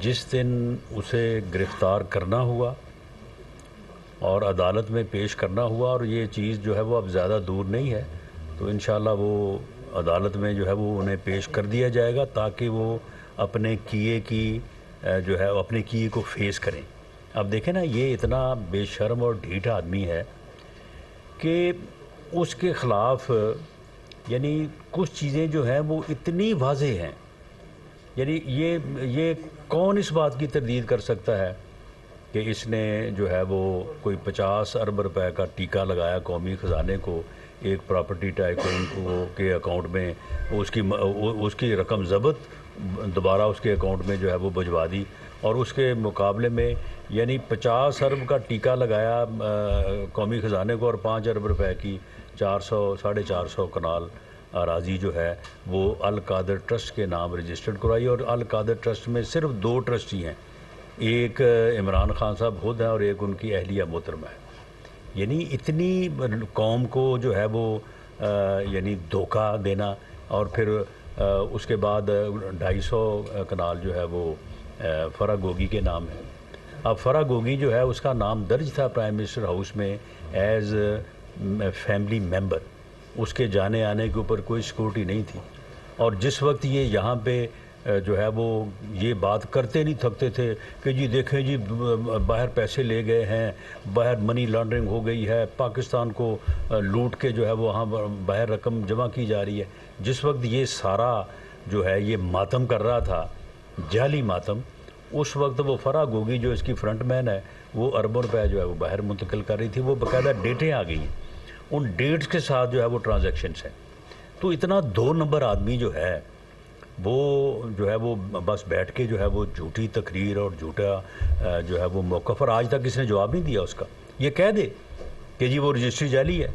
जिस दिन उसे गिरफ़्तार करना हुआ और अदालत में पेश करना हुआ, और ये चीज़ जो है वो अब ज़्यादा दूर नहीं है, तो इंशाअल्लाह वो अदालत में जो है वो उन्हें पेश कर दिया जाएगा ताकि वो अपने किए की जो है अपने किए को फेस करें। अब देखें ना, ये इतना बेशर्म और ढीठ आदमी है कि उसके ख़िलाफ़ यानी कुछ चीज़ें जो हैं वो इतनी वाज़ेह हैं, यानी ये कौन इस बात की तरदीद कर सकता है कि इसने जो है वो कोई 50 अरब रुपए का टीका लगाया कौमी ख़जाने को, एक प्रॉपर्टी टाइकून को के अकाउंट में उसकी रकम ज़ब्त दोबारा उसके अकाउंट में जो है वो भिजवा दी, और उसके मुकाबले में यानी 50 अरब का टीका लगाया कौमी ख़जाने को और 5 अरब रुपए की 400-450 कनाल अराज़ी जो है वो अल कादर ट्रस्ट के नाम रजिस्टर्ड करवाई। और अल कादर ट्रस्ट में सिर्फ 2 ट्रस्टी हैं, एक इमरान खान साहब खुद हैं और एक उनकी अहलिया मोहतरमा है। यानी इतनी कौम को जो है वो यानी धोखा देना, और फिर उसके बाद 250 कनाल जो है वो फ़रा गोगी के नाम है। अब फ़रा गोगी जो है उसका नाम दर्ज था प्राइम मिनिस्टर हाउस में एज़ फैमिली मेंबर, उसके जाने आने के ऊपर कोई सिक्योरिटी नहीं थी। और जिस वक्त ये यहाँ पे जो है वो ये बात करते नहीं थकते थे कि जी देखें जी बाहर पैसे ले गए हैं, बाहर मनी लॉन्ड्रिंग हो गई है, पाकिस्तान को लूट के जो है वो वहाँ बाहर रकम जमा की जा रही है। जिस वक्त ये सारा जो है ये मातम कर रहा था, जाली मातम, उस वक्त वो फ़रा गोगी जो इसकी फ्रंट मैन है वो अरबों रुपए जो है वो बाहर मुंतकिल कर रही थी। वो बाकायदा डेटें आ गई हैं, उन डेट्स के साथ जो है वो ट्रांजैक्शंस हैं। तो इतना 2 नंबर आदमी जो है वो बस बैठ के जो है वो झूठी तकरीर और झूठा जो है वो मौक़िफ़, और आज तक इसने जवाब नहीं दिया उसका। ये कह दे कि जी वो रजिस्ट्री जाली है,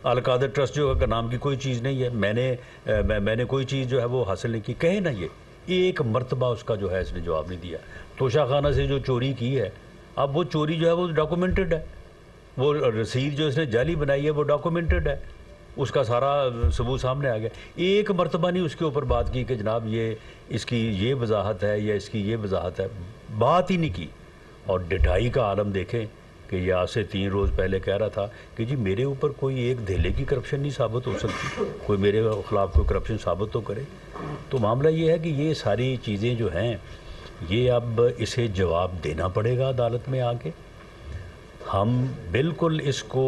अल कादर ट्रस्ट जो का नाम की कोई चीज़ नहीं है, मैंने कोई चीज़ जो है वो हासिल नहीं की, कहे ना। ये एक मरतबा उसका जो है इसने जवाब नहीं दिया। तोशाखाना से जो चोरी की है, अब वो चोरी जो है वो डॉक्यूमेंटेड है, वो रसीद जो इसने जाली बनाई है वो डॉक्यूमेंटेड है, उसका सारा सबूत सामने आ गया। एक मरतबा नहीं उसके ऊपर बात की कि जनाब ये इसकी ये वजाहत है या इसकी ये वजाहत है, बात ही नहीं की। और डिठाई का आलम देखें कि ये आज से 3 रोज़ पहले कह रहा था कि जी मेरे ऊपर कोई एक धेले की करप्शन नहीं साबित हो सकती, कोई मेरे ख़िलाफ़ कोई करप्शन साबित तो करे। तो मामला ये है कि ये सारी चीज़ें जो हैं ये अब इसे जवाब देना पड़ेगा अदालत में आके। हम बिल्कुल इसको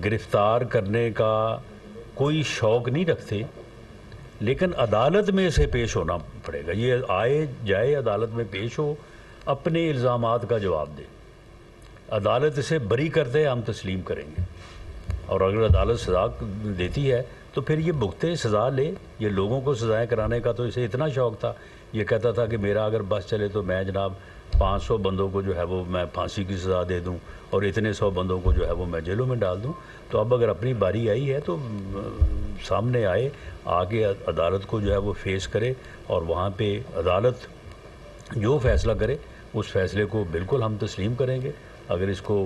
गिरफ़्तार करने का कोई शौक़ नहीं रखते, लेकिन अदालत में इसे पेश होना पड़ेगा। ये आए जाए अदालत में पेश हो, अपने इल्ज़ामात का जवाब दे। अदालत इसे बरी करते हम तस्लीम करेंगे, और अगर अदालत सज़ा देती है तो फिर ये भुगते, सज़ा ले। ये लोगों को सज़ाएँ कराने का तो इसे इतना शौक़ था, ये कहता था कि मेरा अगर बस चले तो मैं जनाब 500 बंदों को जो है वो मैं फांसी की सज़ा दे दूं और इतने 100 बंदों को जो है वो मैं जेलों में डाल दूं। तो अब अगर अपनी बारी आई है तो सामने आए, आगे अदालत को जो है वो फेस करे, और वहाँ पे अदालत जो फ़ैसला करे उस फ़ैसले को बिल्कुल हम तस्लीम करेंगे। अगर इसको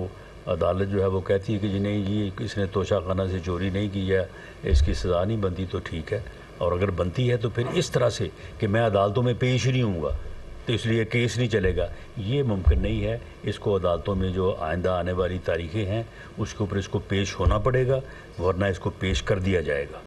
अदालत जो है वो कहती है कि जी नहीं जी इसने तोशाखाना से चोरी नहीं की है, इसकी सज़ा नहीं बनती, तो ठीक है। और अगर बनती है तो फिर इस तरह से कि मैं अदालतों में पेश ही नहीं होऊंगा तो इसलिए केस नहीं चलेगा, ये मुमकिन नहीं है। इसको अदालतों में जो आइंदा आने वाली तारीखें हैं उसके ऊपर इसको पेश होना पड़ेगा, वरना इसको पेश कर दिया जाएगा।